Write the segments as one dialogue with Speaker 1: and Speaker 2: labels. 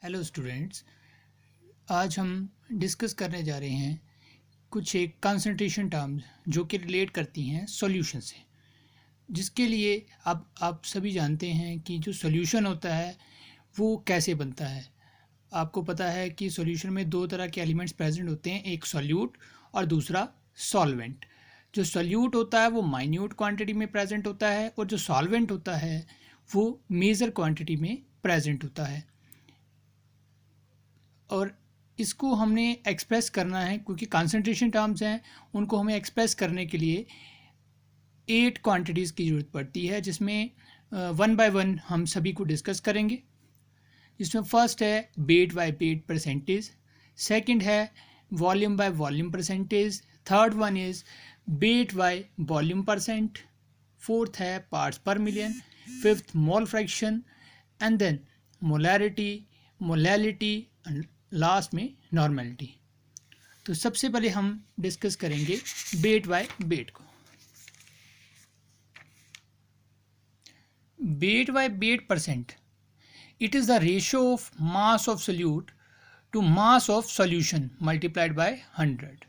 Speaker 1: Hello students, आज हम discuss करने जा रहे हैं कुछ एक कंसंट्रेशन टर्म्स जो कि रिलेट करती हैं सॉल्यूशन से, जिसके लिए अब आप सभी जानते हैं कि जो सॉल्यूशन होता है वो कैसे बनता है। आपको पता है कि सॉल्यूशन में दो तरह के एलिमेंट्स प्रेजेंट होते हैं, एक सॉल्यूट और दूसरा सॉल्वेंट। जो सॉल्यूट होता है वो माइन्यूट क्वांटिटी में प्रेजेंट होता है और जो सॉल्वेंट होता है वो मेजर क्वांटिटी में प्रेजेंट होता है। और इसको हमने एक्सप्रेस करना है क्योंकि कंसंट्रेशन टर्म्स हैं, उनको हमें एक्सप्रेस करने के लिए 8 क्वांटिटीज़ की ज़रूरत पड़ती है, जिसमें वन बाय वन हम सभी को डिस्कस करेंगे। जिसमें फर्स्ट है weight by weight percentage, second है volume by volume percentage, third one is weight by volume percent, fourth है parts per million, fifth mole fraction and then molarity, molality and last में normality. तो सबसे पहले हम discuss करेंगे weight by weight को। Weight by weight percent, it is the ratio of mass of solute to mass of solution multiplied by 100।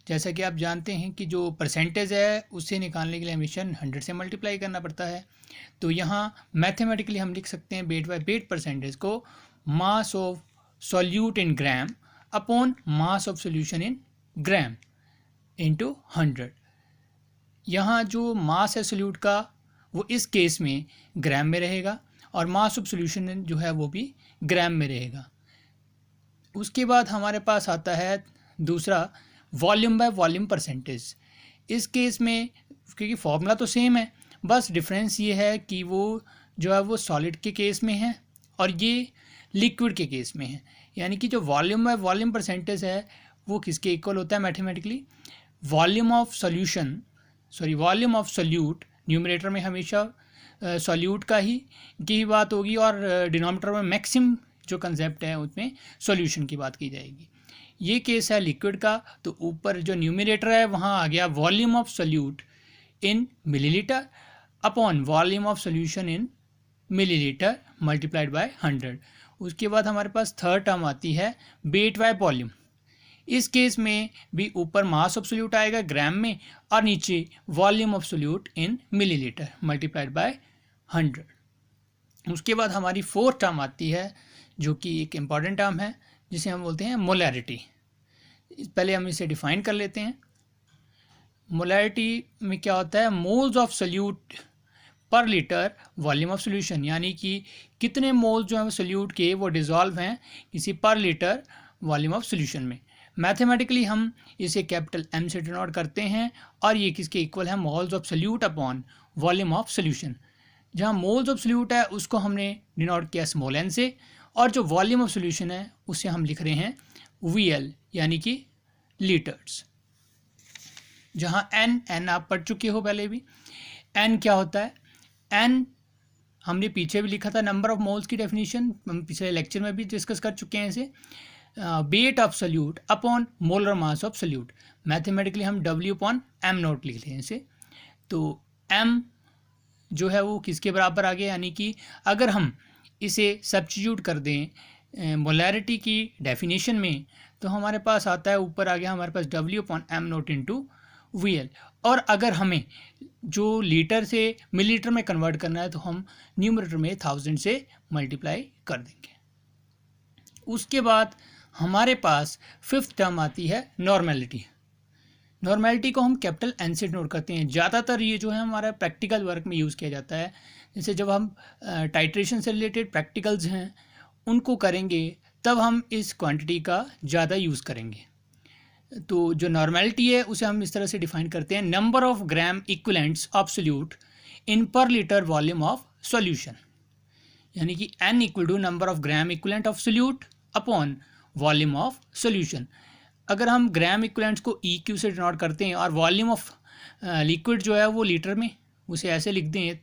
Speaker 1: जैसा कि आप जानते हैं कि जो परसेंटेज है उसे निकालने के लिए हमेशा 100 से मल्टीप्लाई करना पड़ता है। तो यहाँ मैथमेटिकली हम लिख सकते हैं वेट बाय वेट परसेंटेज को mass of solute in gram upon mass of solution in gram into 100। यहाँ जो मास है सॉल्यूट का वो इस केस में ग्राम में रहेगा और मास ऑफ सॉल्यूशन जो है वो भी ग्राम में रहेगा। उसके बाद हमारे पास आता है दूसरा वॉल्यूम बाय वॉल्यूम परसेंटेज। इस केस में क्योंकि फॉर्मूला तो सेम है, बस डिफरेंस ये है कि वो जो है वो सॉलिड के केस में है और ये लिक्विड के केस में है। यानी कि जो वॉल्यूम बाय वॉल्यूम परसेंटेज है वो किसके इक्वल होता है mathematically, volume of solution volume of solute, numerator में हमेशा सॉल्यूट की बात होगी और डिनोमिनेटर में मैक्सिमम जो कंसेप्ट है उसमें सॉल्यूशन की बात की जाएगी। ये केस है लिक्विड का, तो ऊपर जो न्यूमरेटर है वहाँ आ गया volume of solute in millilitre upon volume of solution in millilitre multiplied by 100। उसके बाद हमारे पास थर्ड टर्म आती है वेट बाय वॉल्यूम। इस केस में भी ऊपर मास ऑफ सोल्यूट आएगा ग्राम में और नीचे volume of solute in millilitre multiplied by 100। उसके बाद हमारी फोर्थ टर्म आती है जो कि एक इम्पॉर्टेंट टर्म है जिसे हम बोलते हैं मोलैरिटी। पहले हम इसे डिफाइन कर लेते हैं। मोलैरिटी में क्या होता है, मोल्स ऑफ सोल्यूट पर लीटर वॉल्यूम ऑफ सोल्यूशन, यानी कि कितने मोल्स जो हैं सोल्यूट के वो डिज़ोल्व हैं किसी पर लीटर वॉल्यूम ऑफ सोल्यूशन में। मैथमेटिकली हम इसे कैपिटल M से डिनोट करते हैं और ये किसके इक्वल है, moles of solute upon volume of solution. जहाँ मोल्स ऑफ सोल्यूट है उसको हमने डिनोट किया स्मॉल n से और जो वॉल्यूम ऑफ सोल्यूशन है उसे हम लिख रहे हैं VL यानी कि लीटर्स। जहाँ n आप पढ़ चुके हो पहले भी। n क्या होता है, n हमने पीछे भी लिखा था, नंबर ऑफ मोल्स की डेफिनेशन हम पिछले लेक्चर में भी डिस्कस कर चुके हैं इसे। Weight of solute upon molar mass of solute, mathematically हम W अपॉन m0 लिख लें इसे। तो m जो है वो किसके बराबर आ गया, यानी कि अगर हम इसे सब्स्टिट्यूट कर दें मोलैरिटी की डेफिनेशन में तो हमारे पास आता है, ऊपर आ गया हमारे पास W upon m0 into VL। और अगर हमें जो लीटर से मिलीलीटर में कन्वर्ट करना है तो हम न्यूमरेटर में 1000 से मल्टीप्लाई कर देंगे। उसके बाद हमारे पास फिफ्थ टर्म आती है नॉर्मेलिटी। नॉर्मेलिटी को हम कैपिटल N से नोट करते हैं। ज़्यादातर ये जो है हमारा प्रैक्टिकल वर्क में यूज़ किया जाता है। जैसे जब हम टाइट्रेशन से रिलेटेड प्रैक्टिकल्स हैं उनको करेंगे तब हम इस क्वांटिटी का ज़्यादा यूज़ करेंगे। तो जो नॉर्मेलिटी है उसे हम इस तरह से डिफाइन करते हैं, number of gram equivalents of solute in per litre volume of solution, यानी कि N equal to number of gram equivalent of solute upon volume of solution. अगर हम ग्राम इक्विवेलेंट्स को EQ से डिनोट करते हैं और वॉल्यूम ऑफ लिक्विड जो है वो लीटर में उसे ऐसे लिख दें,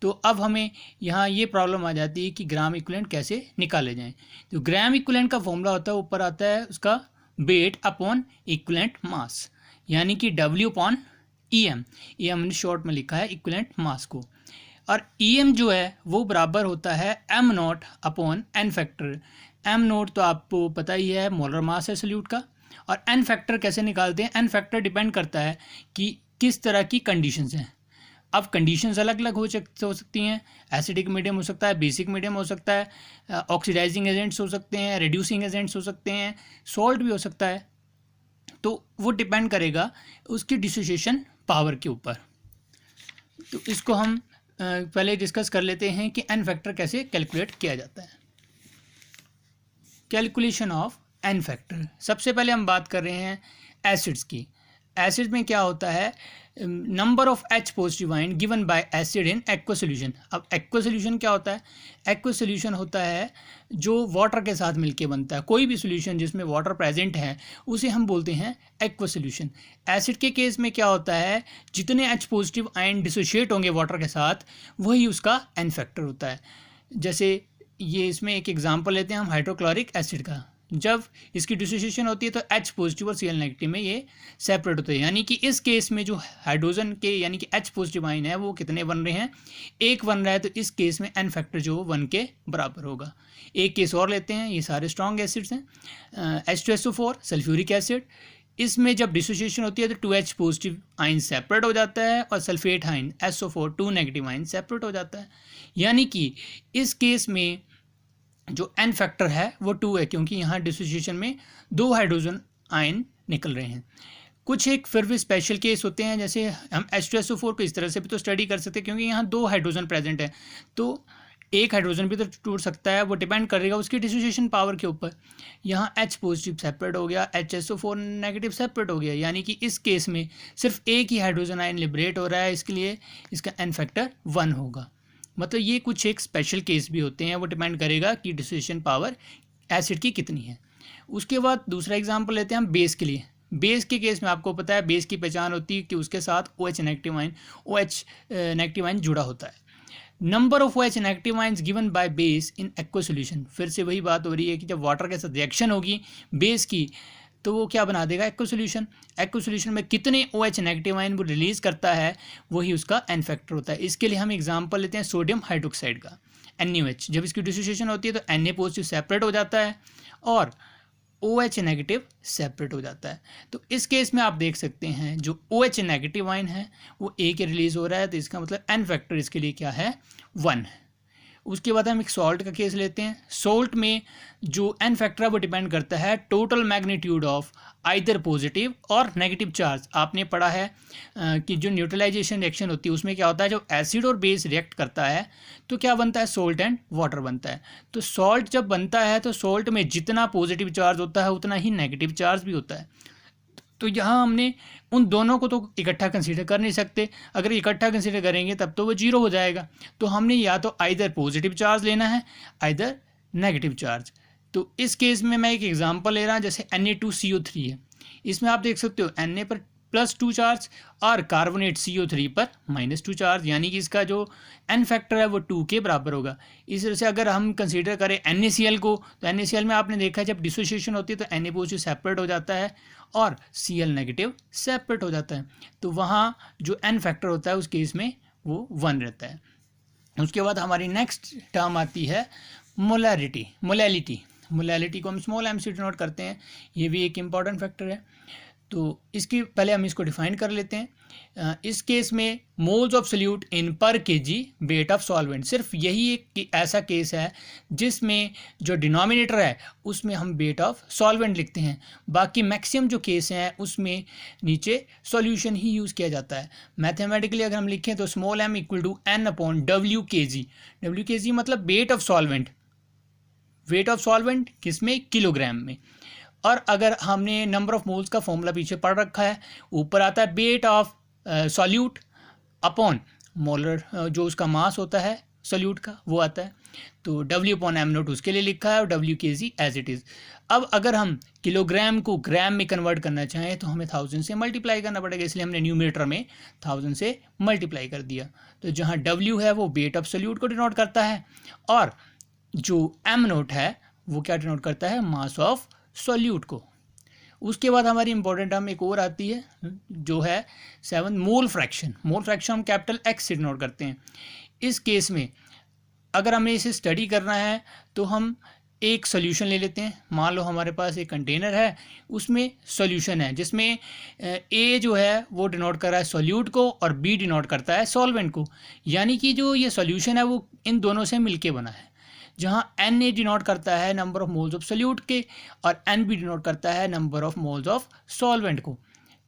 Speaker 1: तो अब हमें यहाँ ये प्रॉब्लम आ जाती है कि ग्राम इक्विवेलेंट कैसे निकाले जाएं। तो ग्राम इक्विवेलेंट का फॉर्मूला होता है, ऊपर आता है उसका वेट अपॉन इक्विवेलेंट मास, यानी कि W अपॉन EM, ये हमने शॉर्ट में लिखा है इक्विवेलेंट मास को। और EM जो है वो बराबर होता है m not upon n factor. m not तो आपको पता ही है मोलर मास है सोल्यूट का, और n फैक्टर कैसे निकालते हैं? n फैक्टर डिपेंड करता है कि किस तरह की कंडीशंस हैं। अब कंडीशंस अलग अलग हो सकती हैं, एसिडिक मीडियम हो सकता है, बेसिक मीडियम हो सकता है, ऑक्सीडाइजिंग एजेंट्स हो सकते हैं, रिड्यूसिंग एजेंट्स हो सकते हैं, सॉल्ट भी हो सकता है। तो वो डिपेंड करेगा उसकी डिसोसिएशन पावर के ऊपर। तो इसको हम पहले डिस्कस कर लेते हैं कि n फैक्टर कैसे कैलकुलेट किया जाता है। Calculation of n factor. सबसे पहले हम बात कर रहे हैं एसिड्स की। एसिड में क्या होता है? Number of H positive ion given by acid in aqua solution. अब एक्वा सोल्यूशन क्या होता है? एक्वा सोल्यूशन होता है जो वाटर के साथ मिलके बनता है। कोई भी सोल्यूशन जिसमें वाटर प्रेजेंट है उसे हम बोलते हैं एक्वा सोल्यूशन। एसिड के केस में क्या होता है? जितने H पॉजिटिव आयन डिसोशिएट होंगे वाटर के साथ वही उसका n फैक्टर होता है। जैसे ये इसमें एक एग्जांपल लेते हैं हम हाइड्रोक्लोरिक एसिड का। जब इसकी डिसोसिएशन होती है तो H पॉजिटिव और Cl नेगेटिव में ये सेपरेट होते हैं, यानी कि इस केस में जो हाइड्रोजन के यानी कि H पॉजिटिव आयन है वो कितने बन रहे हैं? एक बन रहा है। तो इस केस में n फैक्टर जो 1 के बराबर होगा। एक केस और लेते हैं, ये सारे स्ट्रॉन्ग एसिड्स हैं। H2SO4 सल्फ्यूरिक एसिड, इसमें जब डिसोसिएशन होती है तो 2H पॉजिटिव आयन सेपरेट हो जाता है और sulphate ion SO4 2 negative ion separate हो जाता है। यानी कि इस केस में जो n फैक्टर है वो 2 है, क्योंकि यहाँ डिसोसिएशन में 2 हाइड्रोजन आयन निकल रहे हैं। कुछ एक फिर भी स्पेशल केस होते हैं, जैसे हम H2SO4 को इस तरह से भी तो स्टडी कर सकते हैं, क्योंकि यहाँ 2 हाइड्रोजन प्रेजेंट है तो एक हाइड्रोजन भी तो टूट सकता है। वो डिपेंड करेगा उसकी डिसोसिएशन पावर के ऊपर। यहाँ H पॉजिटिव सेपरेट हो गया, HSO4 नेगेटिव सेपरेट हो गया, यानी कि इस केस में सिर्फ एक ही हाइड्रोजन आयन लिबरेट हो रहा है, इसके लिए इसका n फैक्टर 1 होगा। मतलब ये कुछ एक स्पेशल केस भी होते हैं, वो डिपेंड करेगा कि डिसोसिएशन पावर एसिड की कितनी है। उसके बाद दूसरा एग्जांपल लेते हैं हम बेस के लिए। बेस के केस में आपको पता है बेस की पहचान होती है कि उसके साथ OH नेगेटिव आयन जुड़ा होता है। Number of OH negative ions given by base in aqua solution. फिर से वही बात हो रही है कि जब वाटर के साथ रिएक्शन होगी बेस की तो वो क्या बना देगा? Aqua solution. एक्वा सोल्यूशन में कितने OH नेगेटिव आयन वो रिलीज करता है वही उसका n फैक्टर होता है। इसके लिए हम एग्जांपल लेते हैं सोडियम हाइड्रोक्साइड का, NaOH। जब इसकी डिसोसिएशन होती है तो Na पॉजिटिव सेपरेट हो जाता है और OH नेगेटिव सेपरेट हो जाता है। तो इस केस में आप देख सकते हैं जो OH नेगेटिव आयन है वो A के रिलीज हो रहा है, तो इसका मतलब n फैक्टर इसके लिए क्या है? 1 है। उसके बाद हम एक सॉल्ट का केस लेते हैं। सॉल्ट में जो n फैक्टर है वो डिपेंड करता है total magnitude of either positive और नेगेटिव चार्ज। आपने पढ़ा है कि जो न्यूट्रलाइजेशन रिएक्शन होती है उसमें क्या होता है, जब एसिड और बेस रिएक्ट करता है तो क्या बनता है? सॉल्ट एंड वाटर बनता है। तो सॉल्ट जब बनता है तो सॉल्ट में जितना पॉजिटिव चार्ज होता है उतना ही नेगेटिव चार्ज भी होता है। तो यहाँ हमने उन दोनों को तो इकट्ठा कंसीडर कर नहीं सकते। अगर इकट्ठा कंसीडर करेंगे तब तो वो जीरो हो जाएगा। तो हमने या तो आइदर पॉजिटिव चार्ज लेना है आइदर नेगेटिव चार्ज। तो इस केस में मैं एक एग्जांपल ले रहा हूँ, जैसे Na2CO3 है। इसमें आप देख सकते हो Na पर +2 चार्ज और कार्बोनेट CO3 पर -2 चार्ज, यानी कि इसका जो n फैक्टर है वो 2 के बराबर होगा। इस तरह से अगर हम कंसीडर करें NaCl को तो NaCl में आपने देखा है जब डिसोसिएशन होती है तो Na पॉजिटिव सेपरेट हो जाता है और Cl नेगेटिव सेपरेट हो जाता है। तो वहाँ जो n फैक्टर होता है उस केस में वो 1 रहता है। उसके बाद हमारी नेक्स्ट टर्म आती है मोलैलिटी को हम स्मॉल m से डिनोट करते हैं। ये भी एक इम्पॉर्टेंट फैक्टर है। तो इसकी पहले हम इसको डिफाइन कर लेते हैं। इस केस में मोल्स ऑफ सोल्यूट इन पर kg वेट ऑफ सॉल्वेंट। सिर्फ यही एक ऐसा केस है जिसमें जो डिनोमिनेटर है उसमें हम वेट ऑफ सॉल्वेंट लिखते हैं। बाकी मैक्सिमम जो केस हैं उसमें नीचे सॉल्यूशन ही यूज़ किया जाता है। मैथमेटिकली अगर हम लिखें तो small m = n/W kg। W kg मतलब weight of solvent. Weight of solvent किसमें? किलोग्राम में। और अगर हमने नंबर ऑफ मोल्स का फॉर्मूला पीछे पढ़ रखा है, ऊपर आता है weight of solute upon molar जो उसका मास होता है सॉल्यूट का वो आता है। तो W/m0 उसके लिए लिखा है और W kg as it is. अब अगर हम किलोग्राम को ग्राम में कन्वर्ट करना चाहें तो हमें 1000 से मल्टीप्लाई करना पड़ेगा, इसलिए हमने न्यूमरेटर में 1000 से मल्टीप्लाई कर दिया। तो जहाँ W है वो वेट ऑफ सॉल्यूट को डिनोट करता है और जो m0 है वो क्या डिनोट करता है? मास ऑफ सॉल्यूट को। उसके बाद हमारी इंपॉर्टेंट टर्म एक और आती है जो है 7 मोल फ्रैक्शन। मोल फ्रैक्शन हम कैपिटल X से डिनोट करते हैं। इस केस में अगर हमें इसे स्टडी करना है तो हम एक सॉल्यूशन ले लेते हैं। मान लो हमारे पास एक कंटेनर है, उसमें सॉल्यूशन है जिसमें ए जो है वो डिनोट कर रहा है सॉल्यूट को और बी डिनोट करता है सॉल्वेंट को। यानी कि जो ये सॉल्यूशन है वो इन दोनों से मिलके बना है, जहाँ एन ए डिनोट करता है number of moles of solute के और एन बी डिनोट करता है number of moles of solvent को।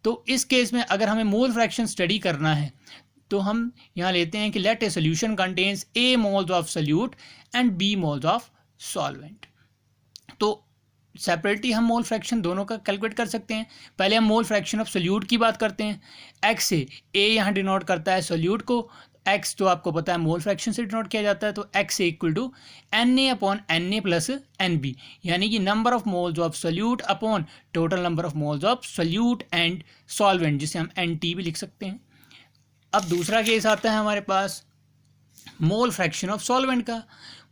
Speaker 1: तो इस केस में अगर हमें मोल फ्रैक्शन स्टडी करना है तो हम यहाँ लेते हैं कि let a solution contains A moles of solute and B moles of solvent. तो सेपरेटली हम मोल फ्रैक्शन दोनों का कैलकुलेट कर सकते हैं। पहले हम मोल फ्रैक्शन ऑफ सोल्यूट की बात करते हैं। एक्स से ए यहाँ डिनोट करता है सोल्यूट को, एक्स तो आपको पता है मोल फ्रैक्शन से डिनोट किया जाता है, तो X equal to N A upon N A plus N B, यानी कि number of moles of solute upon total number of moles of solute and solvent, जिसे हम एन टी भी लिख सकते हैं। अब दूसरा केस आता है हमारे पास मोल फ्रैक्शन ऑफ सॉल्वेंट का।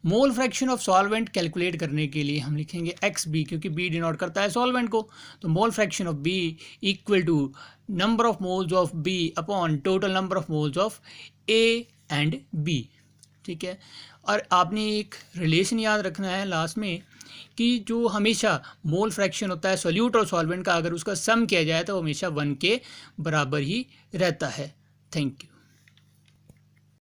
Speaker 1: Mole fraction of solvent calculate करने के लिए हम लिखेंगे एक्स बी, क्योंकि बी डिनोट करता है सॉल्वेंट को, तो mole fraction of B equal to number of moles of B upon total number of moles of A and B. ठीक है, और आपने एक रिलेशन याद रखना है लास्ट में कि जो हमेशा मोल फ्रैक्शन होता है सोल्यूट और सॉल्वेंट का, अगर उसका सम किया जाए तो हमेशा 1 के बराबर ही रहता है। Thank you.